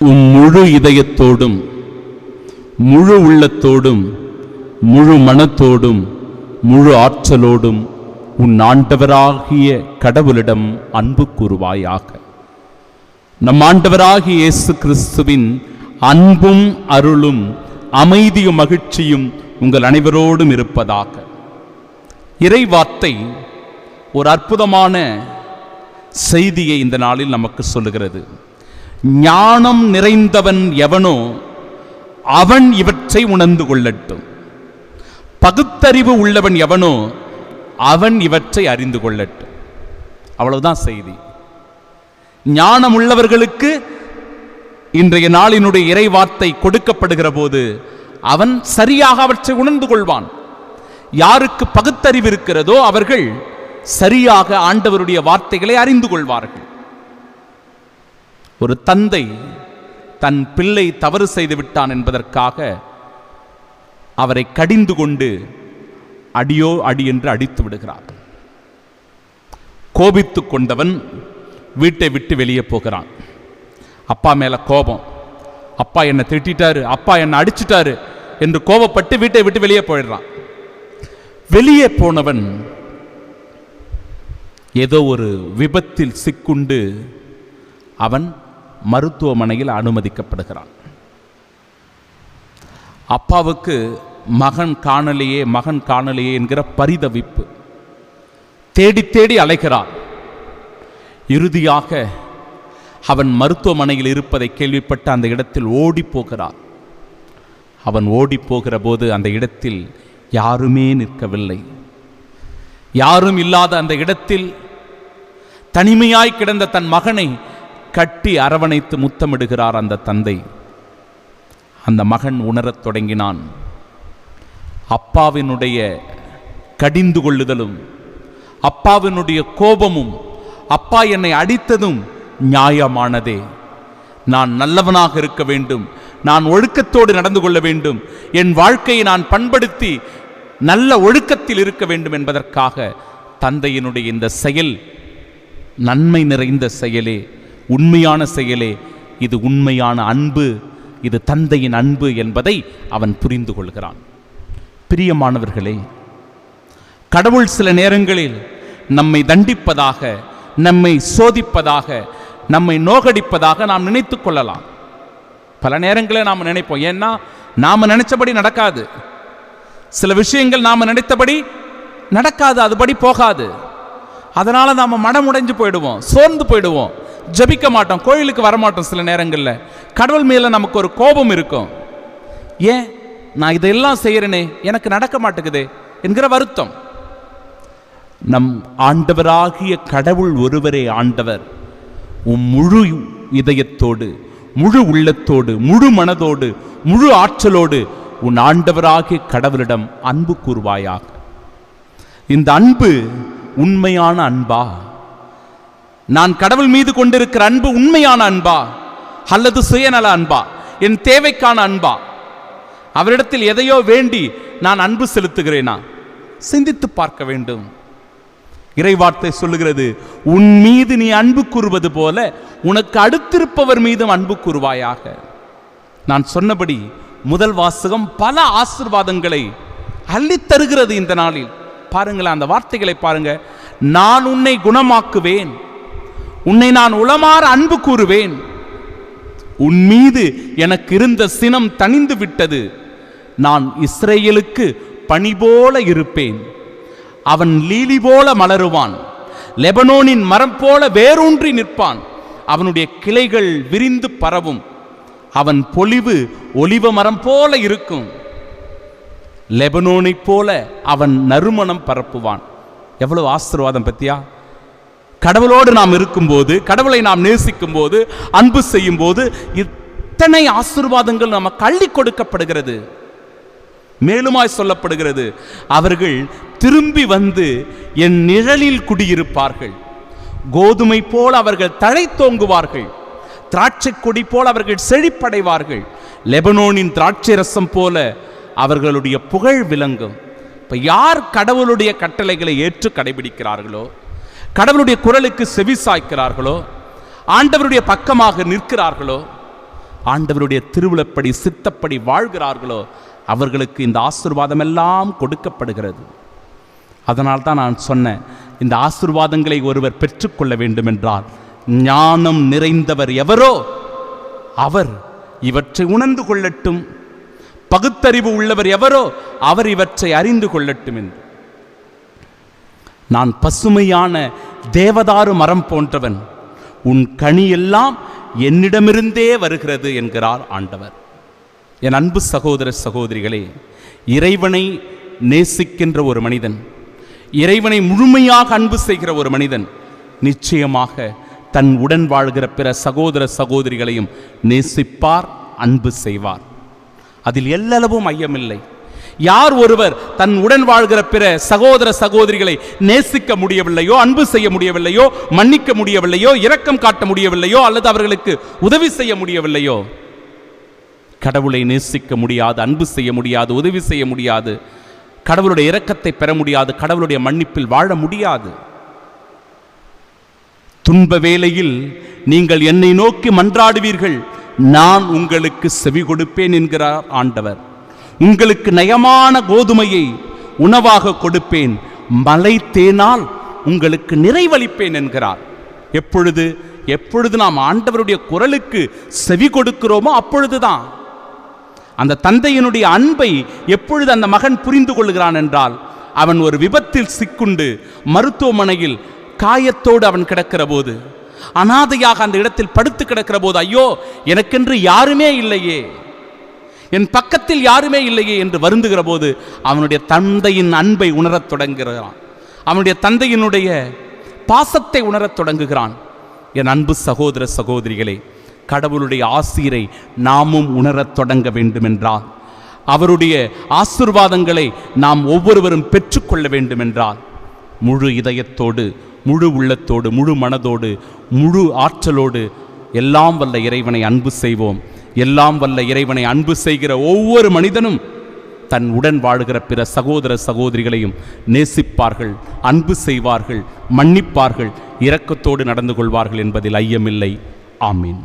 உன் முழு இதயத்தோடும் முழு உள்ளத்தோடும் முழு மனத்தோடும் முழு ஆற்றலோடும் உன் ஆண்டவராகிய கடவுளிடம் அன்பு கூறுவாயாக. நம் ஆண்டவராகிய இயேசு கிறிஸ்துவின் அன்பும் அருளும் அமைதியும் மகிழ்ச்சியும் உங்கள் அனைவரோடும் இருப்பதாக. இறைவார்த்தை ஒரு அற்புதமான செய்தியை இந்த நாளில் நமக்கு சொல்லுகிறது. ஞானம் நிறைந்தவன் எவனோ அவன் இவற்றை உணர்ந்து கொள்ளட்டும். பகுத்தறிவு உள்ளவன் எவனோ அவன் இவற்றை அறிந்து கொள்ளட்டும். அவ்வளவுதான் செய்தி. ஞானம் உள்ளவர்களுக்கு இன்றைய நாளினுடைய இறைவார்த்தை கொடுக்கப்படுகிற போது அவன் சரியாக அவற்றை உணர்ந்து கொள்வான். யாருக்கு பகுத்தறிவு இருக்கிறதோ அவர்கள் சரியாக ஆண்டவருடைய வார்த்தைகளை அறிந்து கொள்வார்கள். ஒரு தந்தை தன் பிள்ளை தவறு செய்து விட்டான் என்பதற்காக அவரை கடிந்து கொண்டு அடியோ அடி என்று அடித்து விடுகிறார். கோபித்து கொண்டவன் வீட்டை விட்டு வெளியே போகிறான். அப்பா மேல கோபம், அப்பா என்னை திட்டாரு, அப்பா என்னை அடிச்சிட்டாரு என்று கோபப்பட்டு வீட்டை விட்டு வெளியே போயிடுறான். வெளியே போனவன் ஏதோ ஒரு விபத்தில் சிக்குண்டு அவன் மருத்துவமனையில் அனுமதிக்கப்படுகிறான். அப்பாவுக்கு மகன் காணலையே என்கிற பரிதவிப்பு. தேடி தேடி அலைகிறான். இறுதியாக அவன் மருத்துவமனையில் இருப்பதை கேள்விப்பட்டு அந்த இடத்தில் ஓடி போகிறான். அவன் ஓடி போகிற போது அந்த இடத்தில் யாருமே நிற்கவில்லை. யாரும் இல்லாத அந்த இடத்தில் தனிமையாய் கிடந்த தன் மகனை கட்டி அரவணைத்து முத்தமிடுகிறார் அந்த தந்தை. அந்த மகன் உணரத் தொடங்கினான். அப்பாவினுடைய கடிந்து கொள்ளுதலும் அப்பாவினுடைய கோபமும், அப்பா என்னை அடித்ததும் நியாயமானதே. நான் நல்லவனாக இருக்க வேண்டும், நான் ஒழுக்கத்தோடு நடந்து கொள்ள வேண்டும், என் வாழ்க்கையை நான் பண்படுத்தி நல்ல ஒழுக்கத்தில் இருக்க வேண்டும் என்பதற்காக தந்தையினுடைய இந்த செயல் நன்மை நிறைந்த செயலே, உண்மையான செயலே. இது உண்மையான அன்பு, இது தந்தையின் அன்பு என்பதை அவன் புரிந்து கொள்கிறான். பிரியமானவர்களே, கடவுள் சில நேரங்களில் நம்மை தண்டிப்பதாக, நம்மை சோதிப்பதாக, நம்மை நோகடிப்பதாக நாம் நினைத்து கொள்ளலாம். பல நேரங்களில் நாம் நினைப்போம். ஏன்னா நாம் நினைச்சபடி நடக்காது. சில விஷயங்கள் நாம் நினைத்தபடி நடக்காது, அதுபடி போகாது. அதனால நாம் மனமுடைஞ்சு போயிடுவோம், சோர்ந்து போயிடுவோம், ஜபிக்க மாட்டோம், கோயிலுக்கு வரமாட்டோம். சில நேரங்களில் கடவுள் மேல நமக்கு ஒரு கோபம் இருக்கும். ஏன் நான் இதெல்லாம் செய்யறேனே, எனக்கு நடக்க மாட்டேங்குதே என்கிற வருத்தம். நம் ஆண்டவராகிய கடவுள் ஒருவரே ஆண்டவர். உன் முழு இதயத்தோடு, முழு உள்ளத்தோடு, முழு மனதோடு, முழு ஆற்றலோடு உன் ஆண்டவராகிய கடவுளிடம் அன்பு கூறுவாயாக. இந்த அன்பு உண்மையான அன்பா? நான் கடவுள் மீது கொண்டிருக்கிற அன்பு உண்மையான அன்பா அல்லது சுயநல அன்பா? என் தேவைக்கான அன்பா? அவரிடத்தில் எதையோ வேண்டி நான் அன்பு செலுத்துகிறேனா? சிந்தித்து பார்க்க வேண்டும். இறைவார்த்தை சொல்லுகிறது, உன் மீது நீ அன்பு கூறுவது போல உனக்கு அடுத்திருப்பவர் மீதும் அன்பு கூறுவாயாக. நான் சொன்னபடி முதல் வாசகம் பல ஆசீர்வாதங்களை அள்ளித் தருகிறது இந்த நாளில். பாருங்களேன், அந்த வார்த்தைகளை பாருங்க. நான் உன்னை குணமாக்குவேன், உன்னை நான் உளமாற அன்பு கூறுவேன், உன் மீது எனக்கு இருந்த சினம் தணிந்து விட்டது, நான் இஸ்ரேலுக்கு பனி போல இருப்பேன், அவன் லீலி போல மலருவான், லெபனோனின் மரம் போல வேரூன்றி நிற்பான், அவனுடைய கிளைகள் விரிந்து பரவும், அவன் பொலிவு ஒலிவ மரம் போல இருக்கும், லெபனோனை போல அவன் நறுமணம் பரப்புவான். எவ்வளவு ஆசீர்வாதம் பத்தியா! கடவுளோடு நாம் இருக்கும்போது, கடவுளை நாம் நேசிக்கும் போது, அன்பு செய்யும் போது இத்தனை ஆசீர்வாதங்கள் நமக்கு அள்ளி கொடுக்கப்படுகிறது. மேலுமாய் சொல்லப்படுகிறது, அவர்கள் திரும்பி வந்து என் நிழலில் குடியிருப்பார்கள், கோதுமை போல அவர்கள் தழைத்தோங்குவார்கள், திராட்சை கொடி போல அவர்கள் செழிப்படைவார்கள், லெபனோனின் திராட்சை ரசம் போல அவர்களுடைய புகழ் விளங்கும். இப்ப யார் கடவுளுடைய கட்டளைகளை ஏற்று கடைபிடிக்கிறார்களோ, கடவுளுடைய குரலுக்கு செவி சாய்க்கிறார்களோ, ஆண்டவருடைய பக்கமாக நிற்கிறார்களோ, ஆண்டவருடைய திருவிழப்படி சித்தப்படி வாழ்கிறார்களோ அவர்களுக்கு இந்த ஆசீர்வாதம் எல்லாம் கொடுக்கப்படுகிறது. அதனால் தான் நான் சொன்னேன், இந்த ஆசீர்வாதங்களை ஒருவர் பெற்றுக்கொள்ள வேண்டும் என்றால் ஞானம் நிறைந்தவர் எவரோ அவர் இவற்றை உணர்ந்து கொள்ளட்டும், பகுத்தறிவு உள்ளவர் எவரோ அவர் இவற்றை அறிந்து கொள்ளட்டும் என்று. நான் பசுமையான தேவதாரு மரம் போன்றவன், உன் கனி எல்லாம் என்னிடமிருந்தே வருகிறது என்கிறார் ஆண்டவர். என் அன்பு சகோதர சகோதரிகளே, இறைவனை நேசிக்கின்ற ஒரு மனிதன், இறைவனை முழுமையாக அன்பு செய்கிற ஒரு மனிதன் நிச்சயமாக தன் உடன் வாழ்கிற பிற சகோதர சகோதரிகளையும் நேசிப்பார், அன்பு செய்வார். அதில் எல்லளவும் ஐயமில்லை. யார் ஒருவர் தன் உடன் வாழ்கிற பிற சகோதர சகோதரிகளை நேசிக்க முடியவில்லையோ, அன்பு செய்ய முடியவில்லையோ, மன்னிக்க முடியவில்லையோ, இரக்கம் காட்ட முடியவில்லையோ, அல்லது அவர்களுக்கு உதவி செய்ய முடியவில்லையோ, கடவுளை நேசிக்க முடியாது, அன்பு செய்ய முடியாது, உதவி செய்ய முடியாது, கடவுளுடைய இரக்கத்தை பெற முடியாது, கடவுளுடைய மன்னிப்பில் வாழ முடியாது. துன்ப வேளையில் நீங்கள் என்னை நோக்கி மன்றாடுவீர்கள், நான் உங்களுக்கு செவி கொடுப்பேன் என்கிறார் ஆண்டவர். உங்களுக்கு நயமான கோதுமையை உணவாக கொடுப்பேன், மலை தேனால் உங்களுக்கு நிறைவளிப்பேன் என்கிறார். எப்பொழுது நாம் ஆண்டவருடைய குரலுக்கு செவி கொடுக்கிறோமோ அப்பொழுதுதான் அந்த தந்தையினுடைய அன்பை எப்பொழுது அந்த மகன் புரிந்து கொள்கிறான் என்றால், அவன் ஒரு விபத்தில் சிக்குண்டு மருத்துவமனையில் காயத்தோடு அவன் கிடக்கிற போது, அனாதையாக அந்த இடத்தில் படுத்து கிடக்கிற போது, ஐயோ எனக்கென்று யாருமே இல்லையே, என் பக்கத்தில் யாருமே இல்லையே என்று வருந்துகிற போது அவனுடைய தந்தையின் அன்பை உணரத் தொடங்குகிறான், அவனுடைய தந்தையினுடைய பாசத்தை உணரத் தொடங்குகிறான். என் அன்பு சகோதர சகோதரிகளே, கடவுளுடைய ஆசீரை நாமும் உணரத் தொடங்க வேண்டுமென்றால், அவருடைய ஆசீர்வாதங்களை நாம் ஒவ்வொருவரும் பெற்றுக்கொள்ள வேண்டுமென்றால், முழு இதயத்தோடு, முழு உள்ளத்தோடு, முழு மனதோடு, முழு ஆற்றலோடு எல்லாம் வல்ல இறைவனை அன்பு செய்வோம். எல்லாம் வல்ல இறைவனை அன்பு செய்கிற ஒவ்வொரு மனிதனும் தன் உடன் வாழ்கிற பிற சகோதர சகோதரிகளையும் நேசிப்பார்கள், அன்பு செய்வார்கள், மன்னிப்பார்கள், இரக்கத்தோடு நடந்து கொள்வார்கள் என்பதில் ஐயமில்லை. ஆமீன்.